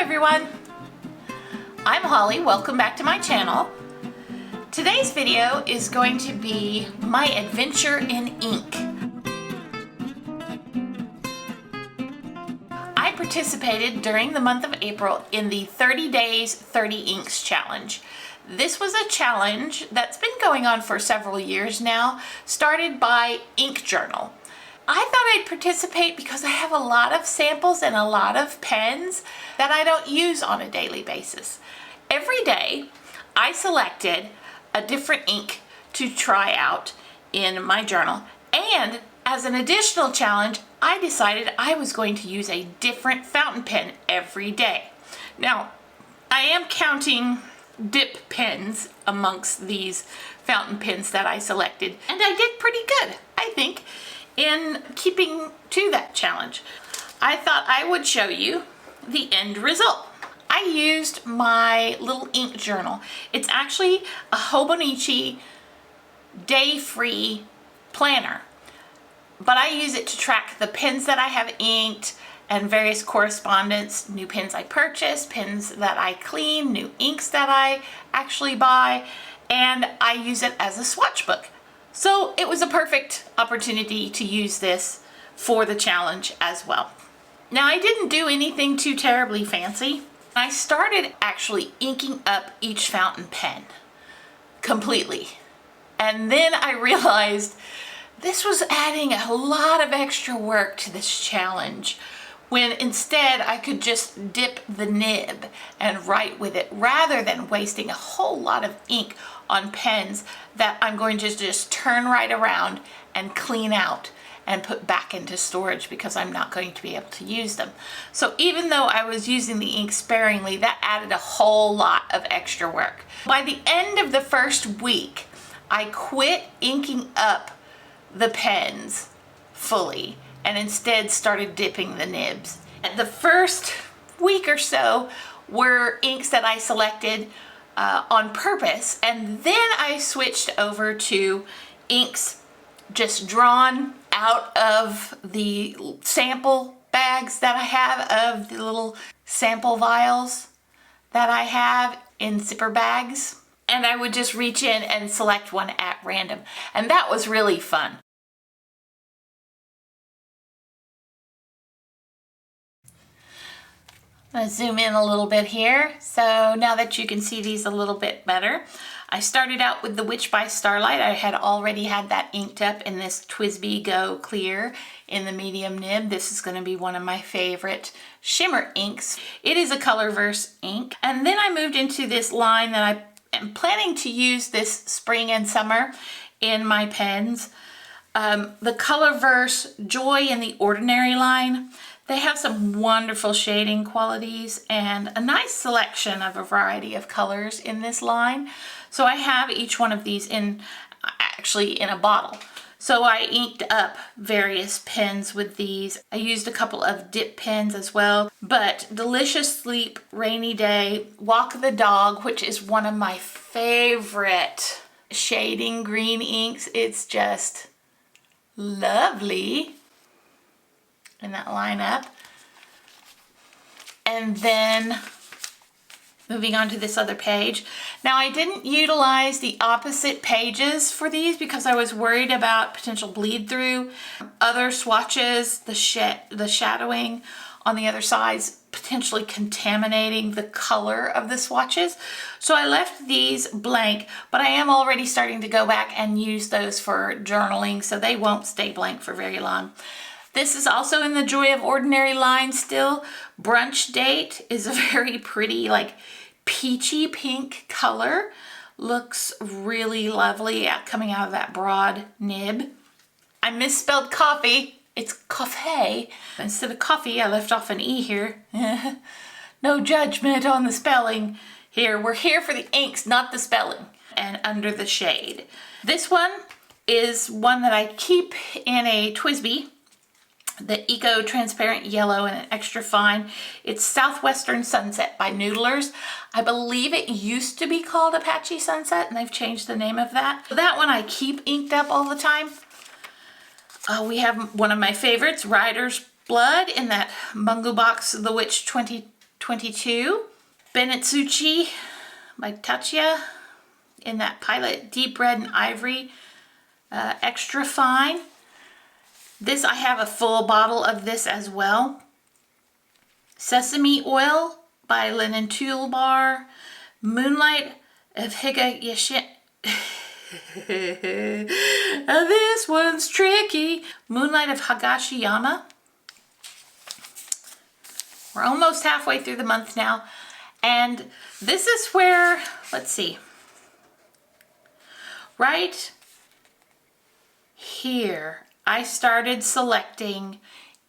everyone, I'm Holly. Welcome back to my channel. Today's video is going to be my adventure in ink. I participated during the month of April in the 30 Days 30 Inks challenge. This was a challenge that's been going on for several years now, started by Ink Journal. I thought I'd participate because I have a lot of samples and a lot of pens that I don't use on a daily basis. Every day I selected a different ink to try out in my journal, and as an additional challenge I decided I was going to use a different fountain pen every day. Now I am counting dip pens amongst these fountain pens that I selected, and I did pretty good, I think, in keeping to that challenge. I thought I would show you the end result. I used my little ink journal. It's actually a Hobonichi day-free planner, but I use it to track the pens that I have inked and various correspondence, new pens I purchase, pens that I clean, new inks that I actually buy, and I use it as a swatch book. So it was a perfect opportunity to use this for the challenge as well. Now I didn't do anything too terribly fancy. I started actually inking up each fountain pen completely. And then I realized this was adding a lot of extra work to this challenge, when instead I could just dip the nib and write with it rather than wasting a whole lot of ink on pens that I'm going to just turn right around and clean out and put back into storage because I'm not going to be able to use them. So even though I was using the ink sparingly, that added a whole lot of extra work. By the end of the first week, I quit inking up the pens fully and instead started dipping the nibs. And the first week or so were inks that I selected on purpose, and then I switched over to inks just drawn out of the sample bags that I have, of the little sample vials that I have in zipper bags, and I would just reach in and select one at random, and that was really fun. I'm going to zoom in a little bit here. So now that you can see these a little bit better, I started out with the Witch by Starlight. I had already had that inked up in this TWSBI Go Clear in the medium nib. This is going to be one of my favorite shimmer inks. It is a Colorverse ink. And then I moved into this line that I am planning to use this spring and summer in my pens. The Colorverse Joy in the Ordinary line. They have some wonderful shading qualities and a nice selection of a variety of colors in this line. So I have each one of these actually in a bottle. So I inked up various pens with these. I used a couple of dip pens as well, but Delicious Sleep, Rainy Day, Walk the Dog, which is one of my favorite shading green inks. It's just lovely in that lineup. And then moving on to this other page. Now I didn't utilize the opposite pages for these because I was worried about potential bleed through. Other swatches, the shadowing on the other sides potentially contaminating the color of the swatches. So I left these blank, but I am already starting to go back and use those for journaling, so they won't stay blank for very long. This is also in the Joy of Ordinary line still. Brunch Date is a very pretty, like, peachy pink color. Looks really lovely coming out of that broad nib. I misspelled coffee. It's coffee. Instead of coffee, I left off an E here. No judgment on the spelling here. We're here for the inks, not the spelling. And Under the Shade. This one is one that I keep in a TWSBI. The Eco Transparent Yellow and an extra fine. It's Southwestern Sunset by Noodlers. I believe it used to be called Apache Sunset, and they've changed the name of that. That one I keep inked up all the time. We have one of my favorites, Rider's Blood, in that Mungo Box The Witch 20 22. Benetsuchi by Tatsuya in that Pilot Deep Red and Ivory extra fine. This, I have a full bottle of this as well. Sesame Oil by Linen Toolbar. Moonlight of Higa Yashin. This one's tricky. Moonlight of Higashiyama. We're almost halfway through the month now. And this is where, let's see. Right here, I started selecting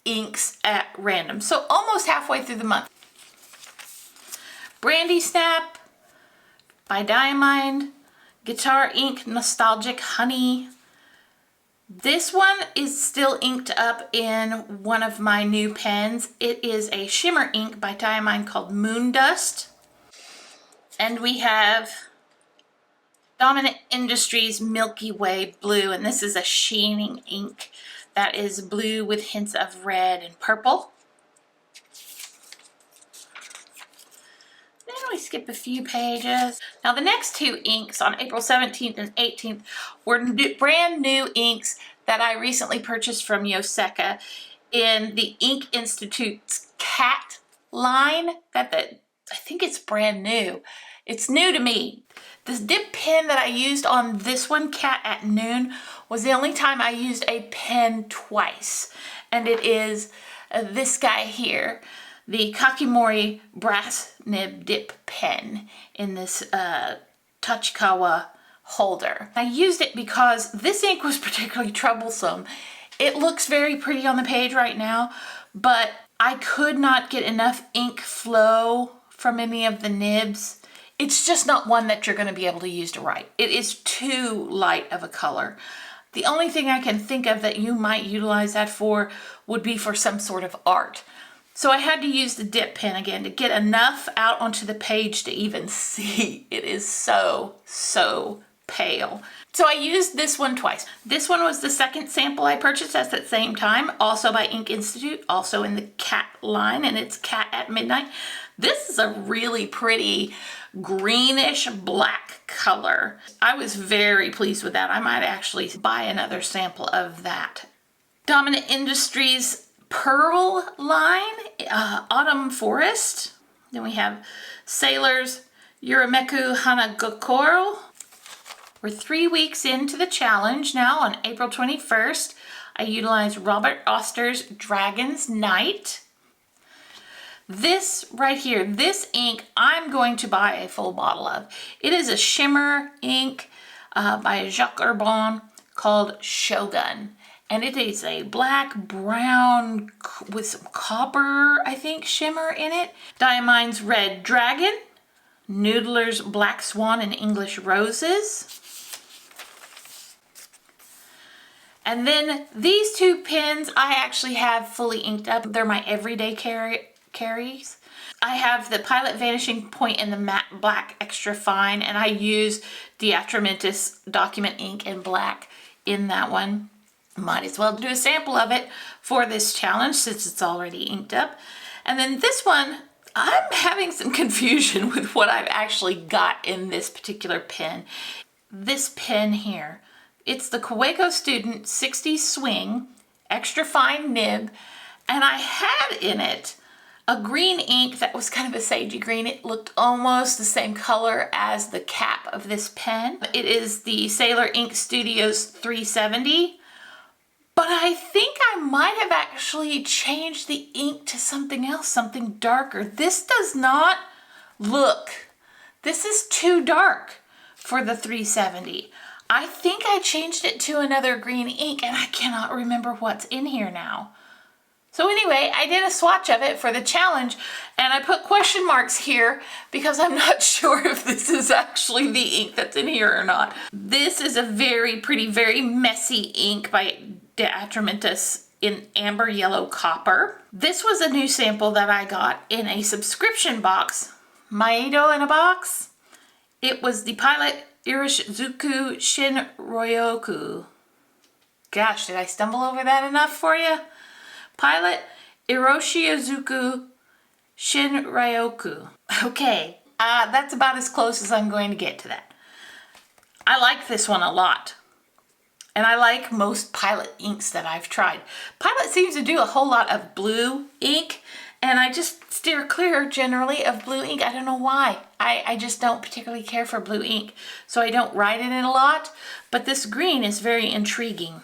inks at random. So almost halfway through the month. Brandy Snap by Diamond. Guitar Ink Nostalgic Honey. This one is still inked up in one of my new pens. It is a shimmer ink by Diamond called Moon Dust. And we have Dominant Industries Milky Way Blue, and this is a sheening ink that is blue with hints of red and purple. Then we skip a few pages. Now the next two inks on April 17th and 18th were brand new inks that I recently purchased from Yoseka in the Ink Institute's Cat line. I think it's brand new. It's new to me. This dip pen that I used on this one, Cat at Noon, was the only time I used a pen twice. And it is this guy here, the Kakimori brass nib dip pen in this Tachikawa holder. I used it because this ink was particularly troublesome. It looks very pretty on the page right now, but I could not get enough ink flow from any of the nibs. It's just not one that you're going to be able to use to write. It is too light of a color. The only thing I can think of that you might utilize that for would be for some sort of art. So I had to use the dip pen again to get enough out onto the page to even see. It is so pale. So I used this one twice. This one was the second sample I purchased at the same time, also by Ink Institute, also in the Cat line, and it's Cat at Midnight. This is a really pretty greenish black color. I was very pleased with that. I might actually buy another sample of that. Dominant Industries Pearl line, Autumn Forest. Then we have Sailor's Urameku Hanagokoro. We're 3 weeks into the challenge now. On April 21st, I utilized Robert Oster's Dragon's Night. This right here, this ink, I'm going to buy a full bottle of. It is a shimmer ink by Jacques Herbon called Shogun. And it is a black, brown, with some copper, I think, shimmer in it. Diamine's Red Dragon. Noodler's Black Swan and English Roses. And then these two pens I actually have fully inked up. They're my everyday carries. I have the Pilot Vanishing Point in the matte black extra fine, and I use Diatramentis document ink in black in that one. Might as well do a sample of it for this challenge since it's already inked up. And then this one, I'm having some confusion with what I've actually got in this particular pen. This pen here, it's the Kaweco Student 60 Swing extra fine nib, and I had in it a green ink that was kind of a sagey green. It looked almost the same color as the cap of this pen. It is the Sailor Ink Studios 370. But I think I might have actually changed the ink to something else, something darker. This does not look, this is too dark for the 370. I think I changed it to another green ink and I cannot remember what's in here now. So anyway, I did a swatch of it for the challenge and I put question marks here because I'm not sure if this is actually the ink that's in here or not. This is a very pretty, very messy ink by Diatramentis in amber yellow copper. This was a new sample that I got in a subscription box, Maedo in a box. It was the Pilot Irishizuku Shin Ryoku. Gosh, did I stumble over that enough for you? Pilot Iroshizuku Shinryoku. Okay, that's about as close as I'm going to get to that. I like this one a lot. And I like most Pilot inks that I've tried. Pilot seems to do a whole lot of blue ink, and I just steer clear generally of blue ink. I don't know why. I just don't particularly care for blue ink, so I don't write in it a lot. But this green is very intriguing.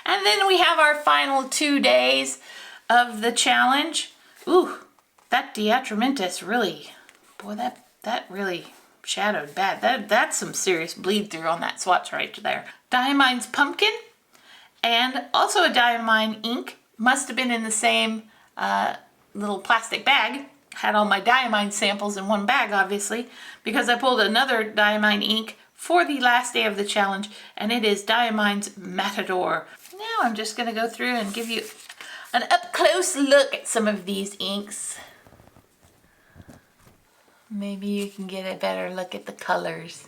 And then we have our final 2 days of the challenge. Ooh, that Diatramentus really, boy, that really shadowed bad. That's some serious bleed through on that swatch right there. Diamine's Pumpkin and also a Diamine ink. Must have been in the same little plastic bag. Had all my Diamine samples in one bag, obviously, because I pulled another Diamine ink for the last day of the challenge, and it is Diamine's Matador. Now I'm just gonna go through and give you an up-close look at some of these inks. Maybe you can get a better look at the colors.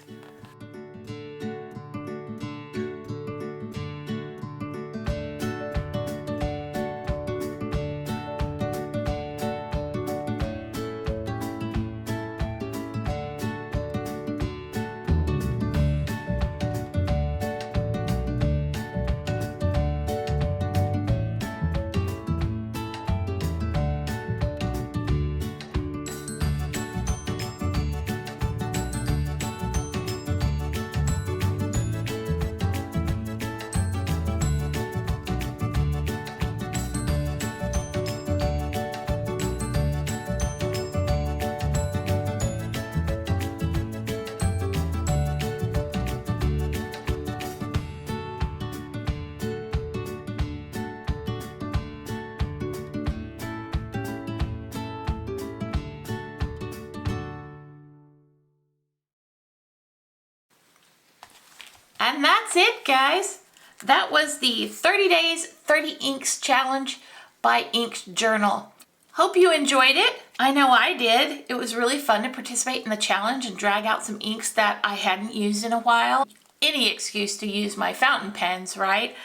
And that's it, guys. That was the 30 days, 30 inks challenge by Inked Journal. Hope you enjoyed it. I know I did. It was really fun to participate in the challenge and drag out some inks that I hadn't used in a while. Any excuse to use my fountain pens, right?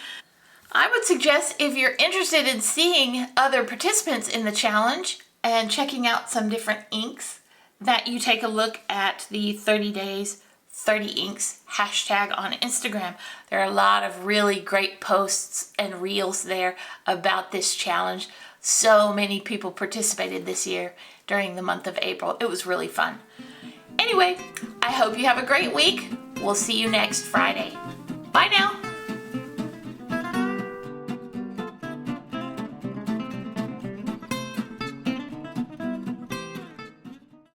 I would suggest, if you're interested in seeing other participants in the challenge and checking out some different inks, that you take a look at the 30 days 30 inks hashtag on Instagram. There are a lot of really great posts and reels there about this challenge. So many people participated this year during the month of April. It was really fun. Anyway, I hope you have a great week. We'll see you next Friday. Bye now.